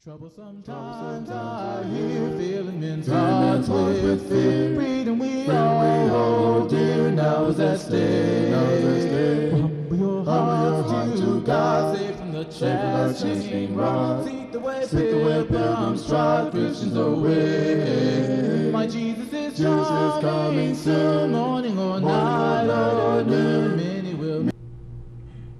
Troublesome times are here, filling men's hearts with fear. Freedom we all hold dear, now is at stake. Humble your hearts to God, safe from the chastening rod. Seek the way pilgrims trod, Christians away. My Jesus is coming soon, morning or night or noon. Many will.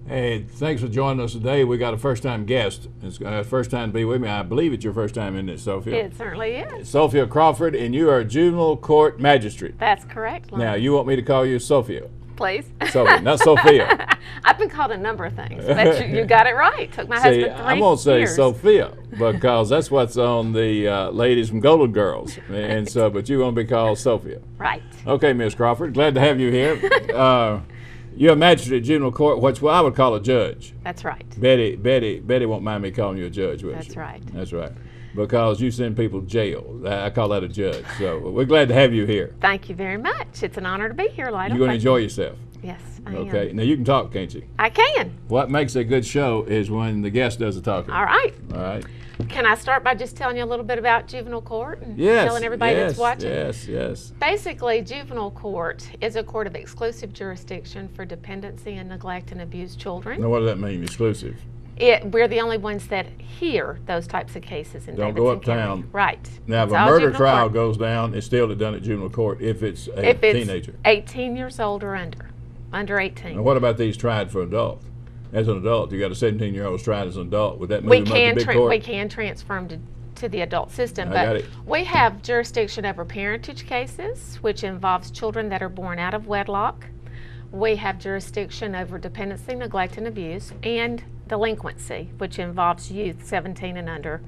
Hey, thanks for joining us today. We got a first-time guest. It's first time to be with me. I believe it's your first time in this, Sophia. It certainly is. Sophia Crawford, and you are a juvenile court magistrate. That's correct. Now, you want me to call you Sophia? Please. Sophia, not Sophia. I've been called a number of things, but you got it right. Took my husband 3 years. I'm going to say Sophia because that's what's on the ladies from Golden Girls. And so, but you want to be called Sophia. Right. Okay, Miss Crawford, glad to have you here. You're a magistrate at juvenile court, which I would call a judge. That's right. Betty won't mind me calling you a judge, will she? That's right. That's right. Because you send people to jail. I call that a judge. So we're glad to have you here. Thank you very much. It's an honor to be here, Lyda. You're going to enjoy yourself. Yes, I am. Okay. Now you can talk, can't you? I can. What makes a good show is when the guest does the talking. All right. All right. Can I start by just telling you a little bit about juvenile court and Yes. telling everybody that's watching? Yes. Basically, juvenile court is a court of exclusive jurisdiction for dependency and neglect and abused children. Now what does that mean, exclusive? We're the only ones that hear those types of cases in Don't Davidson go County. uptown. Right. Now, if It's a all murder juvenile trial court. goes down, it's still done at juvenile court if it's a If it's teenager. 18 years old or under 18. Now, what about these tried for adult? As an adult, you got a 17-year-old tried as an adult. Would that move him up to big court? We can transfer them to the adult system, I got but it. we have jurisdiction over parentage cases, which involves children that are born out of wedlock. We have jurisdiction over dependency, neglect, and abuse, and delinquency, which involves youth 17 and under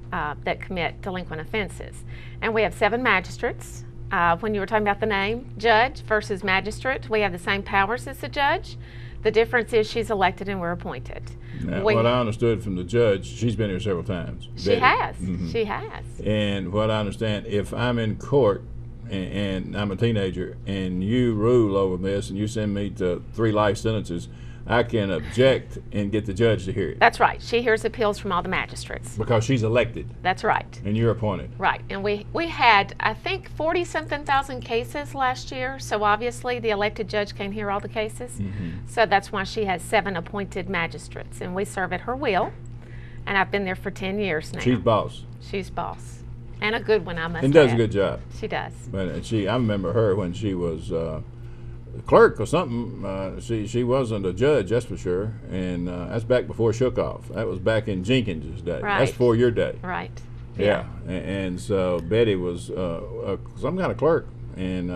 that commit delinquent offenses. And we have 7 magistrates. When you were talking about the name, judge versus magistrate, we have the same powers as the judge. The difference is she's elected and we're appointed. Now, what I understood from the judge, she's been here several times. She Betty. has. Mhm. She has. And what I understand, if I'm in court and I'm a teenager and you rule over this and you send me to 3 life sentences, I can object and get the judge to hear it. That's right. She hears appeals from all the magistrates. Because she's elected That's right. and you're appointed. Right. And we had, I think, 40-something thousand cases last year. So obviously the elected judge can't hear all the cases. So that's why she has 7 appointed magistrates. And we serve at her will. And I've been there for 10 years now. She's boss. She's boss. And a good one, I must And does a add. good job. She does. But I remember her when she was clerk or something. She wasn't a judge, that's for sure. And that's back before Shookoff. That was back in Jenkins' day. Right. That's before your day. Right. Yeah. And so Betty was some kind of clerk. And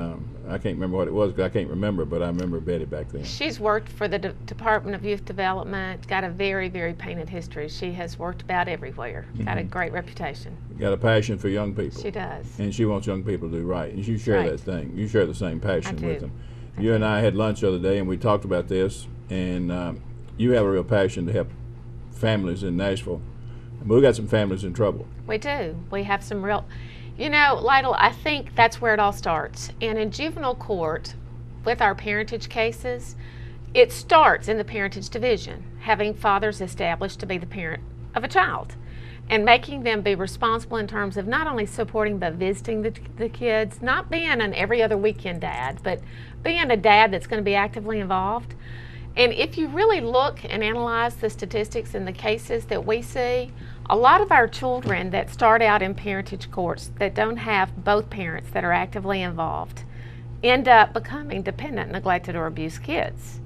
I can't remember what it was because I can't remember, but I remember Betty back then. She's worked for the Department of Youth Development, got a very, very painted history. She has worked about everywhere, got a great reputation. Got a passion for young people. She does. And she wants young people to do right. And you share Right. that thing. You share the same passion I with do. them. You and I had lunch the other day and we talked about this. And you have a real passion to help families in Nashville. But we got some families in trouble. We do. We have some real, Lytle, I think that's where it all starts. And in juvenile court, with our parentage cases, it starts in the parentage division, having fathers established to be the parent of a child and making them be responsible in terms of not only supporting but visiting the kids, not being an every other weekend dad, but being a dad that's going to be actively involved. And if you really look and analyze the statistics and the cases that we see, a lot of our children that start out in parentage courts that don't have both parents that are actively involved end up becoming dependent, neglected, or abused kids.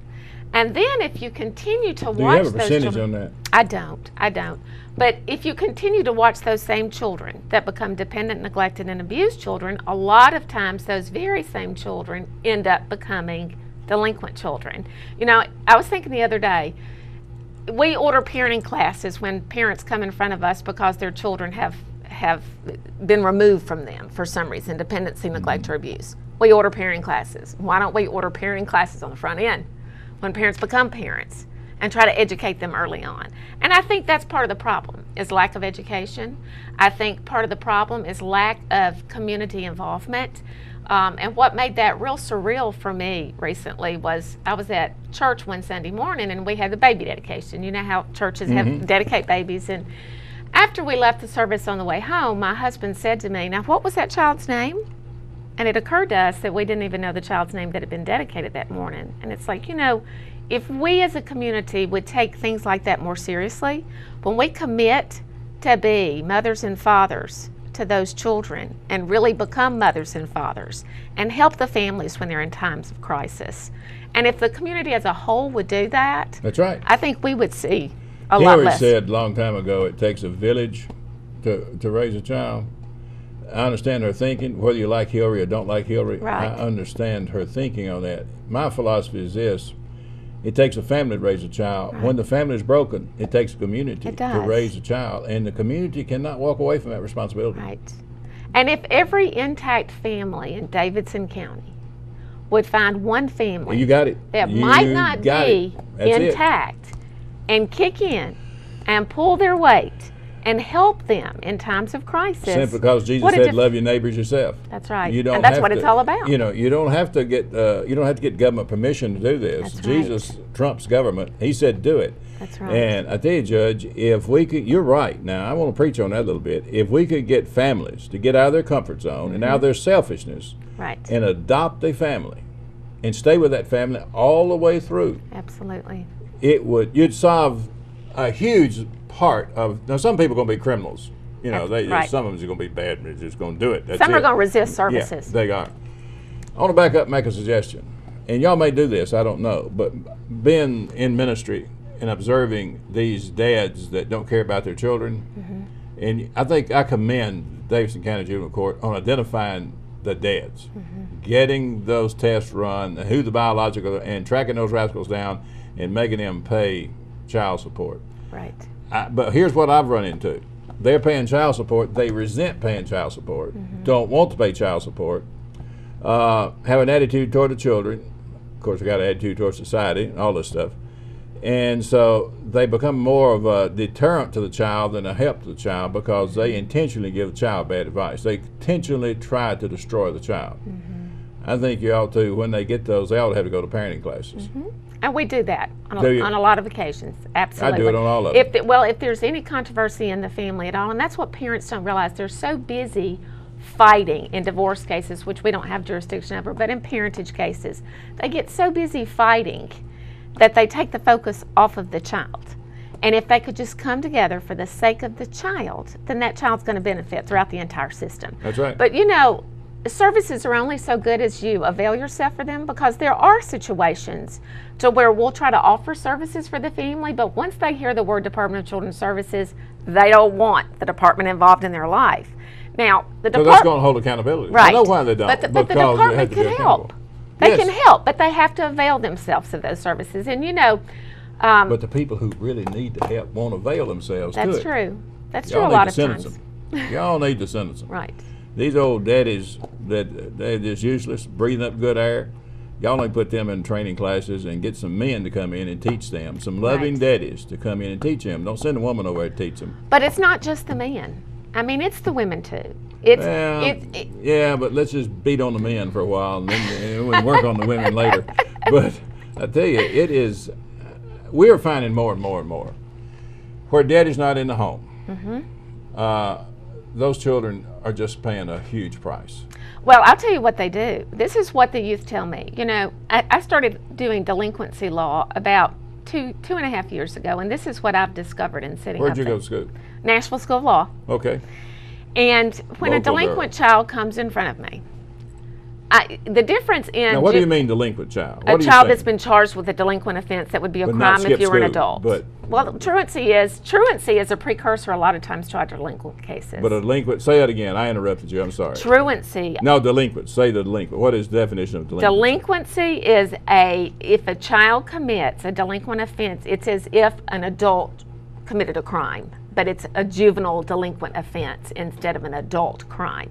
And then if you continue to watch Do you have a those percentage children, on that? I don't. But if you continue to watch those same children that become dependent, neglected, and abused children, a lot of times those very same children end up becoming delinquent children. I was thinking the other day, we order parenting classes when parents come in front of us because their children have been removed from them for some reason, dependency, neglect, or abuse. We order parenting classes. Why don't we order parenting classes on the front end when parents become parents and try to educate them early on? And I think that's part of the problem, is lack of education. I think part of the problem is lack of community involvement. And what made that real surreal for me recently was I was at church one Sunday morning and we had the baby dedication. You know how churches have dedicate babies, and After we left the service on the way home, my husband said to me, "Now, what was that child's name?" And it occurred to us that we didn't even know the child's name that had been dedicated that morning. And it's like, if we as a community would take things like that more seriously, when we commit to be mothers and fathers to those children and really become mothers and fathers and help the families when they're in times of crisis. And if the community as a whole would do that, That's right. I think we would see a lot Hillary less. said a long time ago, it takes a village to raise a child. I understand her thinking, whether you like Hillary or don't like Hillary. Right. I understand her thinking on that. My philosophy is this: it takes a family to raise a child. Right. When the family is broken, it takes a community It to does. raise a child, and the community cannot walk away from that responsibility. Right. And if every intact family in Davidson County would find one family You got it. that You might not got be it. That's it. intact and kick in and pull their weight and help them in times of crisis. Simply because Jesus what a said, diff- "Love your neighbors yourself." That's right. You don't And that's have what to- it's all about. You don't have to get government permission to do this. That's Jesus trumps government. He said, "Do it." That's right. And I tell you, Judge, if we could, you're right. Now I want to preach on that a little bit. If we could get families to get out of their comfort zone and out of their selfishness Right. and adopt a family and stay with that family all the way through, Absolutely. you'd solve a huge part of. Now some people are going to be criminals. Right. Some of them are going to be bad, but they're just going to do it. That's Some are it. going to resist services. Yeah, they are. I want to back up and make a suggestion. And y'all may do this, I don't know. But being in ministry and observing these dads that don't care about their children, and I think I commend Davidson County Juvenile Court on identifying the dads, getting those tests run, who the biological, and tracking those rascals down and making them pay child support. Right. But here's what I've run into. They're paying child support. They resent paying child support, don't want to pay child support, have an attitude toward the children. Of course, they got an attitude toward society and all this stuff. And so they become more of a deterrent to the child than a help to the child because they intentionally give the child bad advice. They intentionally try to destroy the child. I think you ought to, when they get those, they ought to have to go to parenting classes. And we do that on Do you? a lot of occasions. Absolutely. I do it on all of them. If there's any controversy in the family at all, and that's what parents don't realize, they're so busy fighting in divorce cases, which we don't have jurisdiction over, but in parentage cases, they get so busy fighting that they take the focus off of the child. And if they could just come together for the sake of the child, then that child's going to benefit throughout the entire system. That's right. But services are only so good as you avail yourself for them, because there are situations to where we'll try to offer services for the family, but once they hear the word Department of Children's Services, they don't want the department involved in their life. Now, the So that's department, going to hold accountability. right? I know why they don't. But the because they department have to be can accountable. help. They Yes. can help, but they have to avail themselves of those services. And But the people who really need the help won't avail themselves to it. that's true. That's Y'all true a need lot to of sentence times. them. Y'all need to sentence them. Right. These old daddies that they're just useless, breathing up good air. Y'all need to put them in training classes and get some men to come in and teach them. Some loving Right. daddies to come in and teach them. Don't send a woman over there to teach them. But it's not just the men. I mean, it's the women too. It's Yeah, but let's just beat on the men for a while and then we can work on the women later. But I tell you, it is, we're finding more and more and more where daddy's not in the home. Those children are just paying a huge price. Well, I'll tell you what they do. This is what the youth tell me. I started doing delinquency law about two and a half years ago, and this is what I've discovered in sitting Where'd up you at go to school? Nashville School of Law. Okay. And when a Local delinquent child comes in front of me, the difference in Now, what do you mean delinquent child? a What are you child that's saying? been charged with a delinquent offense that would be a But not crime if skip you were an school, adult. but- Well, truancy is a precursor a lot of times to our delinquent cases. But a delinquent, say it again. I interrupted you. I'm sorry. Truancy. No, delinquent. Say the delinquent. What is the definition of delinquent? Delinquency is if a child commits a delinquent offense, it's as if an adult committed a crime, but it's a juvenile delinquent offense instead of an adult crime.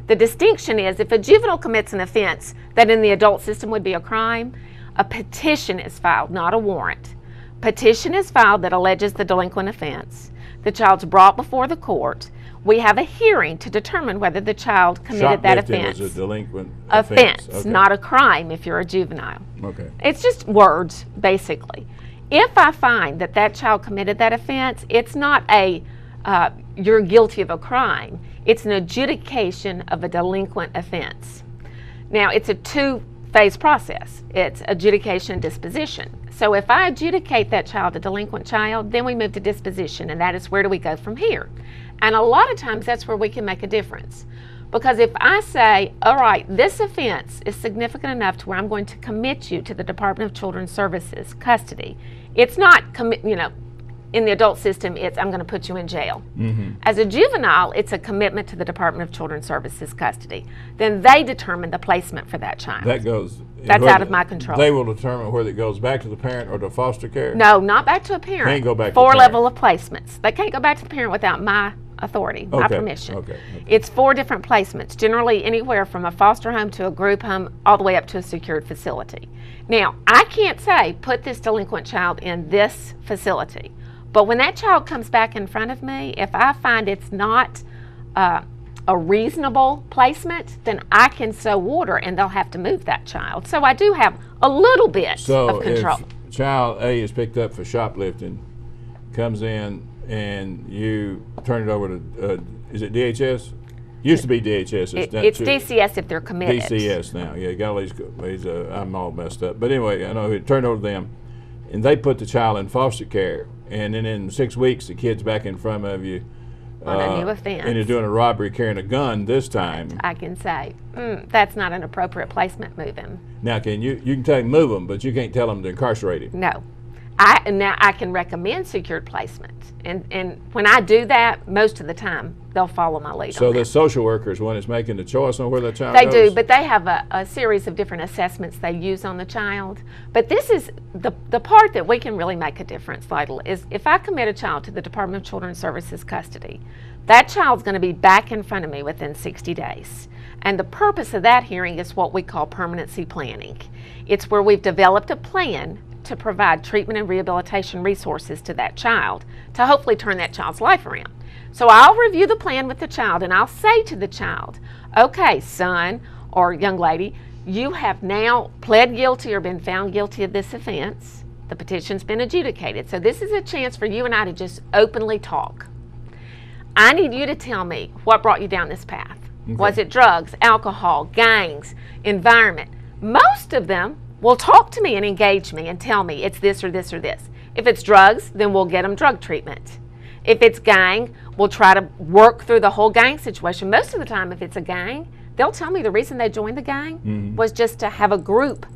The distinction is if a juvenile commits an offense that in the adult system would be a crime, a petition is filed, not a warrant. Petition is filed that alleges the delinquent offense. The child's brought before the court. We have a hearing to determine whether the child committed that Shoplifting offense. is a delinquent Offense, Okay. not a crime if you're a juvenile. Okay. It's just words, basically. If I find that that child committed that offense, it's not a you're guilty of a crime. It's an adjudication of a delinquent offense. Now, it's a two-phase process. It's adjudication and disposition. So if I adjudicate that child a delinquent child, then we move to disposition, and that is where do we go from here? And a lot of times that's where we can make a difference. Because if I say, all right, this offense is significant enough to where I'm going to commit you to the Department of Children's Services custody, it's not, in the adult system, it's I'm going to put you in jail. Mm-hmm. As a juvenile, it's a commitment to the Department of Children's Services custody. Then they determine the placement for that child. That's out of my control. They will determine whether it goes back to the parent or to foster care? No, not back to a parent. Can't go back to the 4 parent. level of placements. They can't go back to the parent without my authority, my permission. Okay. It's 4 different placements, generally anywhere from a foster home to a group home, all the way up to a secured facility. Now, I can't say, put this delinquent child in this facility. But when that child comes back in front of me, if I find it's not a reasonable placement, then I can so order and they'll have to move that child. So I do have a little bit of control. So if child A is picked up for shoplifting, comes in and you turn it over to, is it DHS? Used to be DHS. It's DCS if they're committed. DCS now, yeah. Got all these, I'm all messed up. But anyway, I know it turned over to them, and they put the child in foster care. And then in 6 weeks, the kid's back in front of you. On a new offense. And you're doing a robbery carrying a gun this time. I can say, that's not an appropriate placement, move him. Now, you can tell him move him, but you can't tell him to incarcerate him. No. Now I can recommend secured placement. And when I do that, most of the time, they'll follow my lead So on the that. social worker is one that's making the choice on where the child They goes? do, but they have a series of different assessments they use on the child. But this is the part that we can really make a difference, Lytle, is if I commit a child to the Department of Children's Services custody, that child's going to be back in front of me within 60 days. And the purpose of that hearing is what we call permanency planning. It's where we've developed a plan to provide treatment and rehabilitation resources to that child to hopefully turn that child's life around. So I'll review the plan with the child and I'll say to the child, okay, son or young lady, you have now pled guilty or been found guilty of this offense. The petition's been adjudicated. So this is a chance for you and I to just openly talk. I need you to tell me what brought you down this path. Okay. Was it drugs, alcohol, gangs, environment? Most of them will talk to me and engage me and tell me it's this or this or this. If it's drugs, then we'll get them drug treatment. If it's gang, we'll try to work through the whole gang situation. Most of the time, if it's a gang, they'll tell me the reason they joined the gang was just to have a group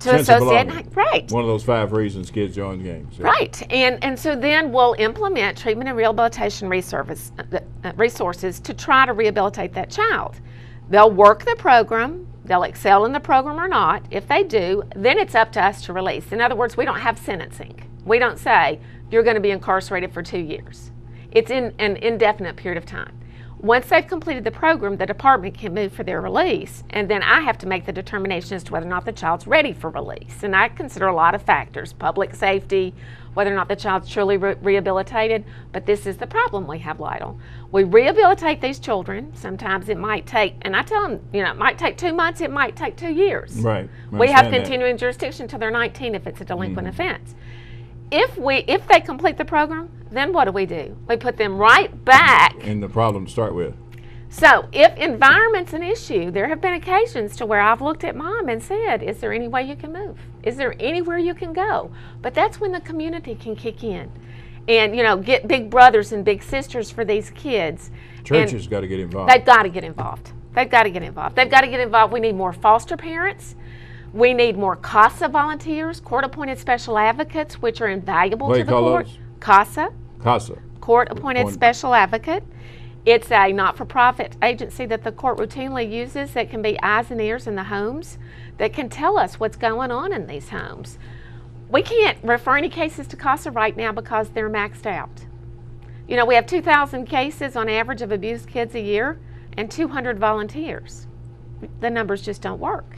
to associate. Right. One of those 5 reasons kids join gangs. Yeah. Right. And so then we'll implement treatment and rehabilitation resources to try to rehabilitate that child. They'll work the program. They'll excel in the program or not. If they do, then it's up to us to release. In other words, we don't have sentencing. We don't say, you're going to be incarcerated for 2 years. It's in an indefinite period of time. Once they've completed the program, the department can move for their release, and then I have to make the determination as to whether or not the child's ready for release. And I consider a lot of factors, public safety, whether or not the child's truly rehabilitated. But this is the problem we have, Lytle. We rehabilitate these children. Sometimes it might take, and I tell them, it might take 2 months, it might take 2 years. Right. We have continuing jurisdiction until they're 19 if it's a delinquent offense. If they complete the program, then what do? We put them right back. And the problem to start with. So if environment's an issue, there have been occasions to where I've looked at mom and said, is there any way you can move? Is there anywhere you can go? But that's when the community can kick in and, get big brothers and big sisters for these kids. Churches got to get involved. They've got to get involved. They've got to get involved. We need more foster parents. We need more CASA volunteers, court-appointed special advocates, which are invaluable to the court. CASA. Court-appointed special advocate. It's a not-for-profit agency that the court routinely uses that can be eyes and ears in the homes that can tell us what's going on in these homes. We can't refer any cases to CASA right now because they're maxed out. We have 2,000 cases on average of abused kids a year and 200 volunteers. The numbers just don't work.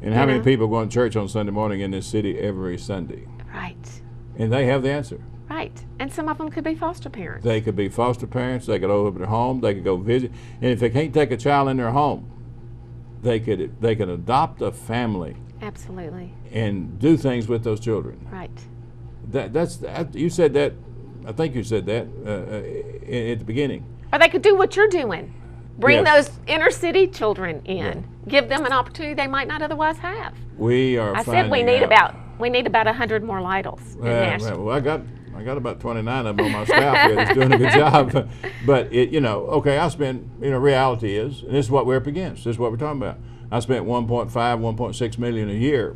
And how many people go to church on Sunday morning in this city every Sunday? Right. And they have the answer. Right. And some of them could be foster parents. They could be foster parents. They could open their home. They could go visit. And if they can't take a child in their home, they could adopt a family. Absolutely. And do things with those children. Right. That's you said that I think you said that at the beginning. Or they could do what you're doing. Bring Yes. those inner city children in. Give them an opportunity they might not otherwise have. We are. I said we need about 100 more Lytles in Nashville. Well, I got about 29 of them on my staff here that's doing a good job. But okay, I spent. Reality is, and this is what we're up against. This is what we're talking about. I spent 1.5, 1.6 million a year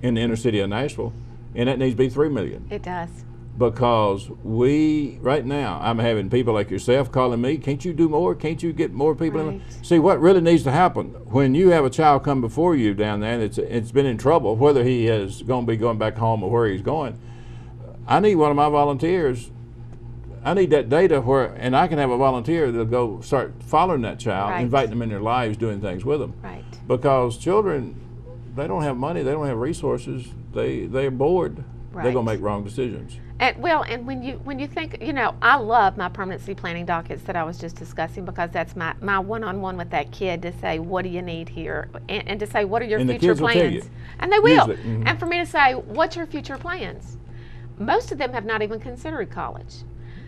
in the inner city of Nashville, and that needs to be 3 million. It does. Because right now, I'm having people like yourself calling me, can't you do more? Can't you get more people in? Right. See, what really needs to happen, when you have a child come before you down there and it's been in trouble, whether he is going to be going back home or where he's going, I need one of my volunteers. I need that data and I can have a volunteer that'll go start following that child, Right. inviting them in their lives, doing things with them. Right. Because children, they don't have money, they don't have resources, they're bored. They're Right. going to make wrong decisions. And when you think, I love my permanency planning dockets that I was just discussing, because that's my one-on-one with that kid to say, what do you need here? And to say, what are your And the future kids will tell plans? you. And they will. Usually, mhm. And for me to say, what's your future plans? Most of them have not even considered college.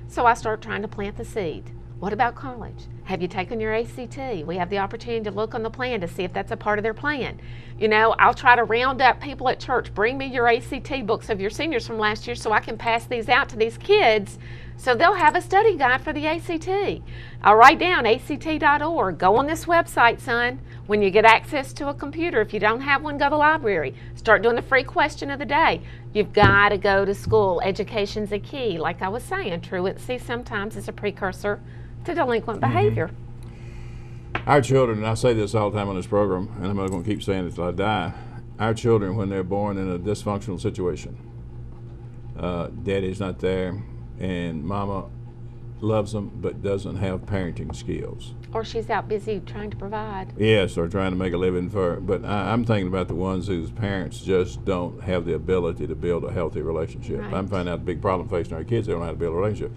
So I start trying to plant the seed. What about college? Have you taken your ACT? We have the opportunity to look on the plan to see if that's a part of their plan. I'll try to round up people at church. Bring me your ACT books of your seniors from last year so I can pass these out to these kids so they'll have a study guide for the ACT. I'll write down ACT.org. Go on this website, son. When you get access to a computer, if you don't have one, go to the library. Start doing the free question of the day. You've got to go to school. Education's a key. Like I was saying, truancy sometimes is a precursor to delinquent behavior. Our children, and I say this all the time on this program, and I'm going to keep saying it until I die, our children, when they're born in a dysfunctional situation, daddy's not there, and mama loves them but doesn't have parenting skills. Or she's out busy trying to provide. Yes, or trying to make a living but I'm thinking about the ones whose parents just don't have the ability to build a healthy relationship. Right. I'm finding out the big problem facing our kids, they don't know how to build a relationship.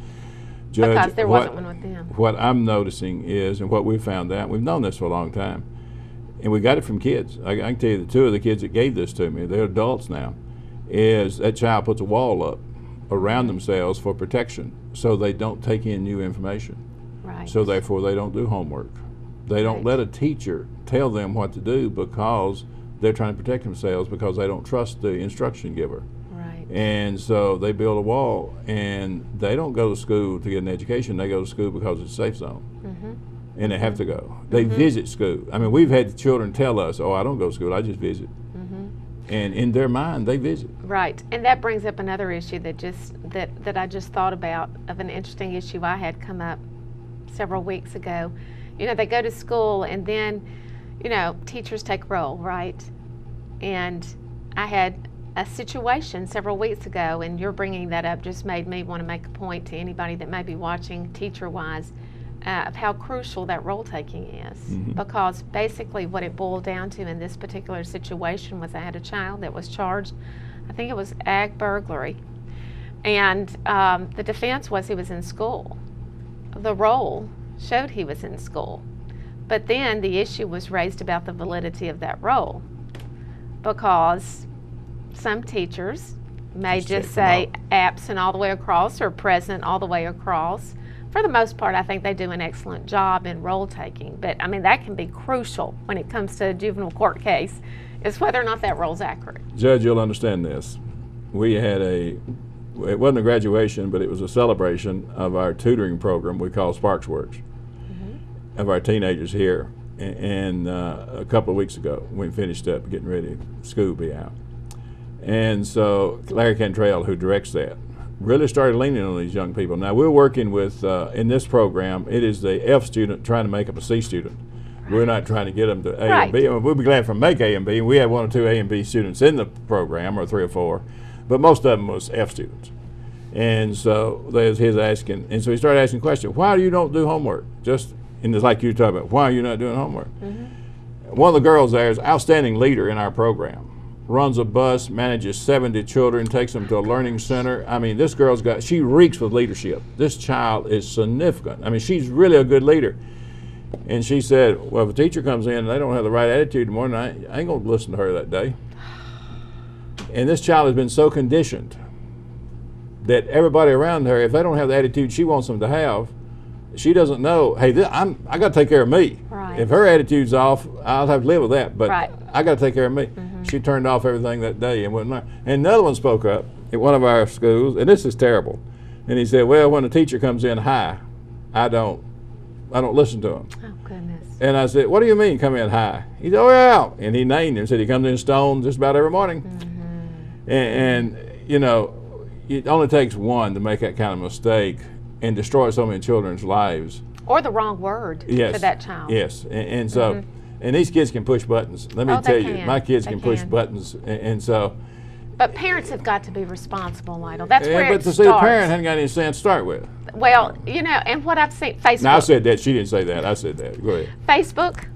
Judge, Because there wasn't one with them. What I'm noticing is, and what we've found out, we've known this for a long time, and we got it from kids. I can tell you that 2 of the kids that gave this to me, they're adults now, is that child puts a wall up around themselves for protection so they don't take in new information. Right. So therefore they don't do homework. They don't Right. let a teacher tell them what to do because they're trying to protect themselves because they don't trust the instruction giver. Right. And so they build a wall, and they don't go to school to get an education. They go to school because it's a safe zone, and they have to go. They visit school. I mean, we've had children tell us, "Oh, I don't go to school. I just visit." And in their mind, they visit. Right, and that brings up another issue that I just thought about, of an interesting issue I had come up several weeks ago. They go to school, and then, teachers take roll, right? And I had a situation several weeks ago, and you're bringing that up just made me want to make a point to anybody that may be watching teacher-wise of how crucial that role taking is. Because basically what it boiled down to in this particular situation was I had a child that was charged, I think it was ag burglary, and the defense was he was in school. The role showed he was in school, but then the issue was raised about the validity of that role, because some teachers may just say absent all the way across or present all the way across. For the most part, I think they do an excellent job in role taking, but I mean that can be crucial when it comes to a juvenile court case, is whether or not that role's accurate. Judge, you'll understand this. We had it wasn't a graduation, but it was a celebration of our tutoring program we call SparksWorks, of our teenagers here. And a couple of weeks ago, we finished up getting ready, school be out. And so Larry Cantrell, who directs that, really started leaning on these young people. Now we're working with, in this program, it is the F student trying to make up a C student. We're not trying to get them to A and B. I mean, we'll be glad for them to make A and B. We have 1 or 2 A and B students in the program, or 3 or 4, but most of them was F students. And so there's his asking, and so he started asking questions. Why you don't do homework? And it's like you talking about, why are you not doing homework? One of the girls there is outstanding leader in our program. Runs a bus, manages 70 children, takes them to a learning center. I mean, this girl's she reeks with leadership. This child is significant. I mean, she's really a good leader. And she said, well, if a teacher comes in and they don't have the right attitude in the morning, I ain't going to listen to her that day. And this child has been so conditioned that everybody around her, if they don't have the attitude she wants them to have, she doesn't know, hey, I got to take care of me. Right. If her attitude's off, I'll have to live with that, but Right. I got to take care of me. She turned off everything that day and wouldn't learn. And another one spoke up at one of our schools, and this is terrible. And he said, well, when a teacher comes in high, I don't listen to him. Oh, goodness. And I said, what do you mean come in high? He said, oh, yeah. And he named him, said he comes in stoned just about every morning. And, you know, it only takes one to make that kind of mistake and destroy so many children's lives. Or the wrong word Yes. for that child. Yes. And so, and these kids can push buttons. Let me Oh, they tell you, can. my kids They can push can. buttons. And so, But parents have got to be responsible, Lytle. That's where but it to starts. see the parent hadn't got any sense to start with. Well, you know, and what I've seen, Facebook. Now, I said that. She didn't say that. I said that. Go ahead. Facebook,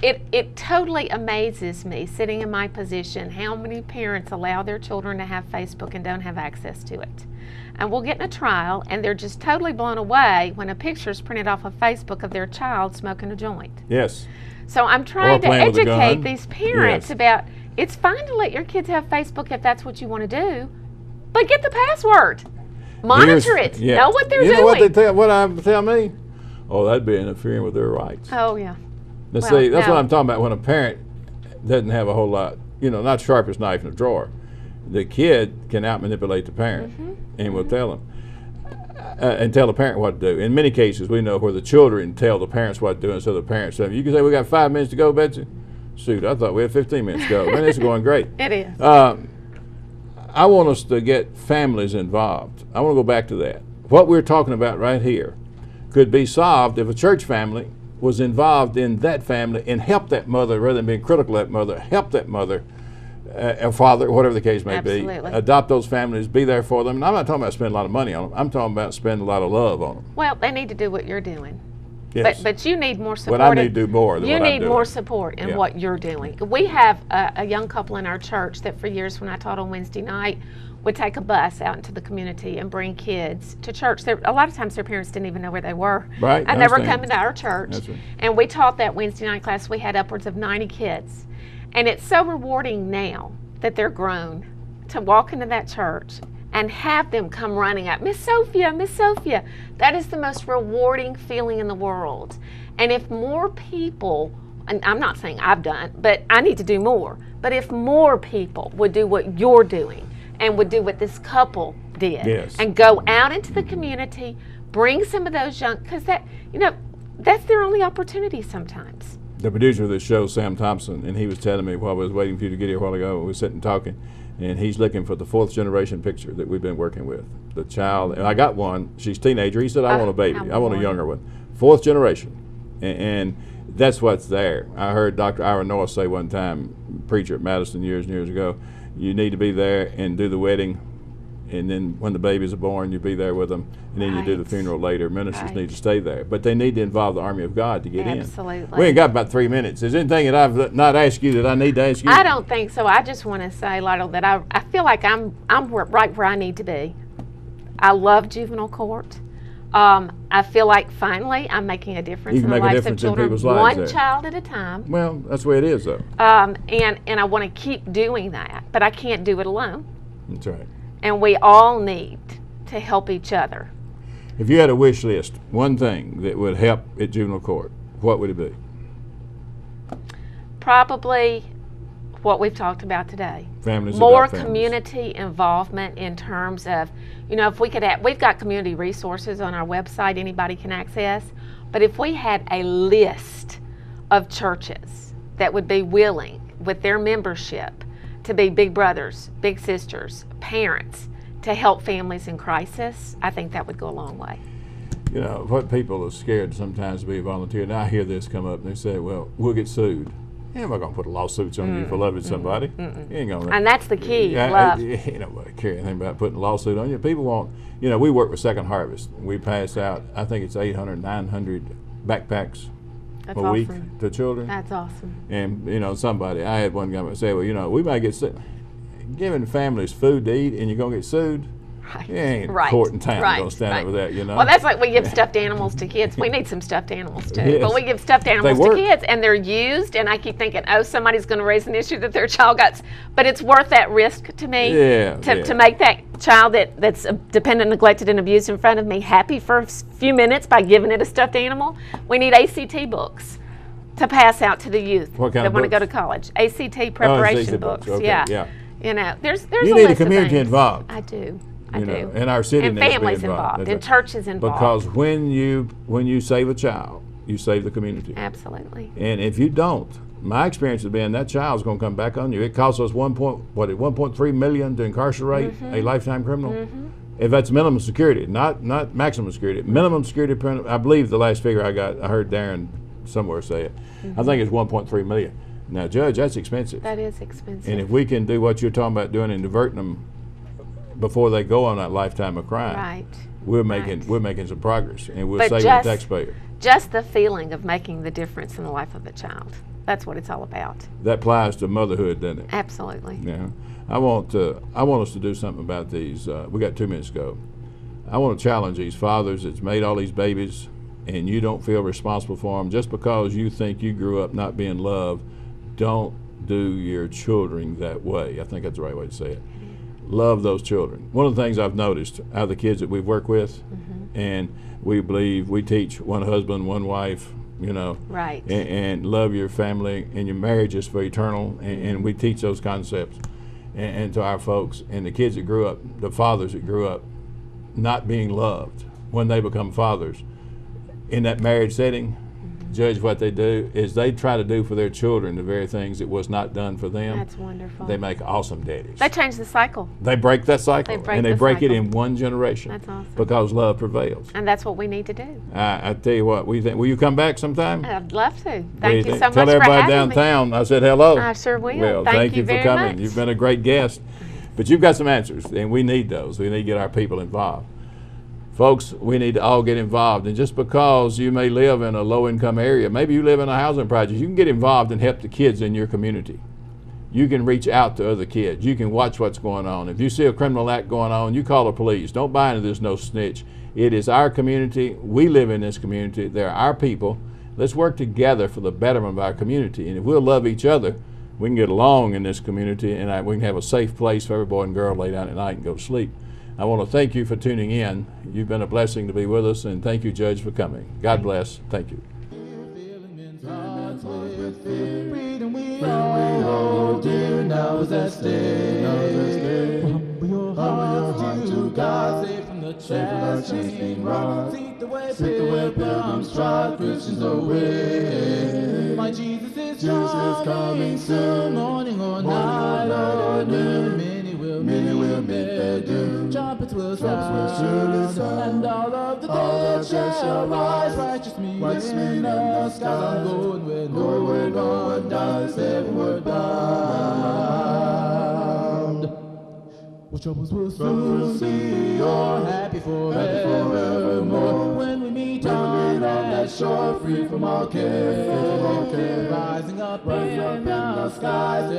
it totally amazes me, sitting in my position, how many parents allow their children to have Facebook and don't have access to it. And we'll get in a trial, and they're just totally blown away when a picture is printed off of Facebook of their child smoking a joint. Yes. So I'm trying to playing with a educate gun. these parents Yes. about it's fine to let your kids have Facebook if that's what you want to do, but get the password. Monitor it. Yeah. Know what they're you doing. know what I tell me? Oh, that'd be interfering with their rights. Oh, yeah. Now, Well, see, that's no. what I'm talking about when a parent doesn't have a whole lot, you know, not sharpest knife in the drawer. The kid can out-manipulate the parent and will tell them. And tell the parent what to do. In many cases, we know where the children tell the parents what to do, and so the parents say, you can say, we got 5 minutes to go, Betsy? Shoot, I thought we had 15 minutes to go. Man, this is going great. It is. I want us to get families involved. I want to go back to that. What we're talking about right here could be solved if a church family was involved in that family and helped that mother, rather than being critical of that mother, help that mother or father, whatever the case may be, Absolutely. adopt those families, be there for them. And I'm not talking about spending a lot of money on them. I'm talking about spending a lot of love on them. Well, they need to do what you're doing. Yes. But you need more support. But I need to do more than You what I'm need doing. more support in Yeah. what you're doing. We have a young couple in our church that for years, when I taught on Wednesday night, would take a bus out into the community and bring kids to church. A lot of times their parents didn't even know where they were. Right, I And they were understand. coming to our church. That's right. And we taught that Wednesday night class. We had upwards of 90 kids. And it's so rewarding now that they're grown to walk into that church and have them come running up, Miss Sophia, Miss Sophia. That is the most rewarding feeling in the world. And if more people, and I'm not saying I've done, but I need to do more, but if more people would do what you're doing and would do what this couple did Yes. and go out into the community, bring some of those young, because that, you know, that's their only opportunity sometimes. The producer of this show, Sam Thompson, and he was telling me while I was waiting for you to get here a while ago, we were sitting talking, and he's looking for the 4th generation picture that we've been working with. The child, and I got one, she's a teenager. He said, I want a baby. I want a younger one. 4th generation. And that's what's there. I heard Dr. Ira North say one time, preacher at Madison years and years ago, you need to be there and do the wedding, and then when the babies are born, you be there with them, and then you do the Right. funeral later. Ministers Right. need to stay there, but they need to involve the army of God to get in. Absolutely. We ain't got about 3 minutes. Is there anything that I've not asked you that I need to ask you? I don't think so. I just want to say, Lytle, that I feel like I'm right where I need to be. I love juvenile court. I feel like finally I'm making a difference You can in the make a lives of difference in children, people's lives one there. child at a time. Well, that's the way it is, though. And I want to keep doing that, but I can't do it alone. That's right. And we all need to help each other. If you had a wish list, one thing that would help at juvenile court, what would it be? Probably what we've talked about today. Families More adopt families. community involvement in terms of, you know, if we could have, we've got community resources on our website anybody can access, but if we had a list of churches that would be willing with their membership to be big brothers, big sisters, parents, to help families in crisis, I think that would go a long way. You know, what people are scared sometimes to be a volunteer, and I hear this come up, and they say, well, we'll get sued. Yeah, I'm not going to put lawsuits on you for loving somebody. You ain't going to. And that's the key, love. Ain't nobody care anything about putting a lawsuit on you. People want, you know, we work with Second Harvest. We pass out, I think it's 800, 900 backpacks That's a week awesome. to children. That's awesome. And, you know, I had one guy say, well, you know, we might get sued. Giving families food to eat and you're going to get sued. Right. You ain't Right. court in town Right. gonna stand Right. up with that, you know. Well, that's like we give stuffed animals to kids. We need some stuffed animals too. Yes. But we give stuffed animals to work. kids, and they're used. And I keep thinking, oh, somebody's going to raise an issue that their child got. But it's worth that risk to me. Yeah, To make that child that's dependent, neglected, and abused in front of me happy for a few minutes by giving it a stuffed animal. We need ACT books to pass out to the youth What kind that of want to go to books? college. ACT preparation ACT books. books. Okay, Yeah. yeah. You know, there's You a need list the community of things. involved. I do. I You do. know, and our city and needs to be families involved. and That's churches involved. Because when you save a child, you save the community. Absolutely. And if you don't, my experience has been that child's going to come back on you. It costs us 1.3 million to incarcerate a lifetime criminal. If that's minimum security, not maximum security. Minimum security, I believe the last figure I heard Darren somewhere say it. I think it's 1.3 million. Now, Judge, that's expensive. That is expensive. And if we can do what you're talking about doing and diverting them before they go on that lifetime of crime, Right. we're making some progress, and we're But saving just- the taxpayer. Just the feeling of making the difference in the life of a child. That's what it's all about. That applies to motherhood, doesn't it? Absolutely. Yeah. I want us to do something about these. We got 2 minutes to go. I want to challenge these fathers that's made all these babies, and you don't feel responsible for them just because you think you grew up not being loved. Don't do your children that way. I think that's the right way to say it. Love those children. One of the things I've noticed out of the kids that we've worked with, and we believe we teach one husband, one wife, you know, Right. and love your family, and your marriage is for eternal, and we teach those concepts and to our folks. And the kids that grew up, the fathers that grew up not being loved, when they become fathers in that marriage setting, Judge, what they do is they try to do for their children the very things that was not done for them. That's wonderful. They make awesome daddies. They change the cycle. They break that cycle, They break and they the break it cycle. in one generation. That's awesome. Because love prevails. And that's what we need to do. I tell you what, we think. Will you come back sometime? I'd love to. What do Thank you think? so much Tell for everybody having me. downtown I said hello. I sure will. Well, Thank you for very coming. much. You've been a great guest. But you've got some answers, and we need those. We need to get our people involved. Folks, we need to all get involved. And just because you may live in a low-income area, maybe you live in a housing project, you can get involved and help the kids in your community. You can reach out to other kids. You can watch what's going on. If you see a criminal act going on, you call the police. Don't buy into this no snitch. It is our community. We live in this community. They're our people. Let's work together for the betterment of our community. And if we'll love each other, we can get along in this community, and we can have a safe place for every boy and girl to lay down at night and go to sleep. I want to thank you for tuning in. You've been a blessing to be with us, and thank you, Judge, for coming. God bless. Thank you. Freedom we all hold dear, now is at stake. Humble your hearts to God, save from the chastening rod. Seek the way pilgrims trod, Christians away. My Jesus is coming soon, morning or night or noon. Many will meet their doom. Trumpets will sound, and all of the dead shall rise. Righteous me in the skies. I'm going where no one dies, heavenward bound. What troubles will soon see, you're happy forevermore. When we meet on that shore, free from all care. Rising up in the skies,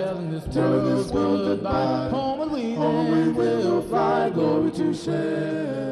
telling this world goodbye. Home and we then will fly, glory to share.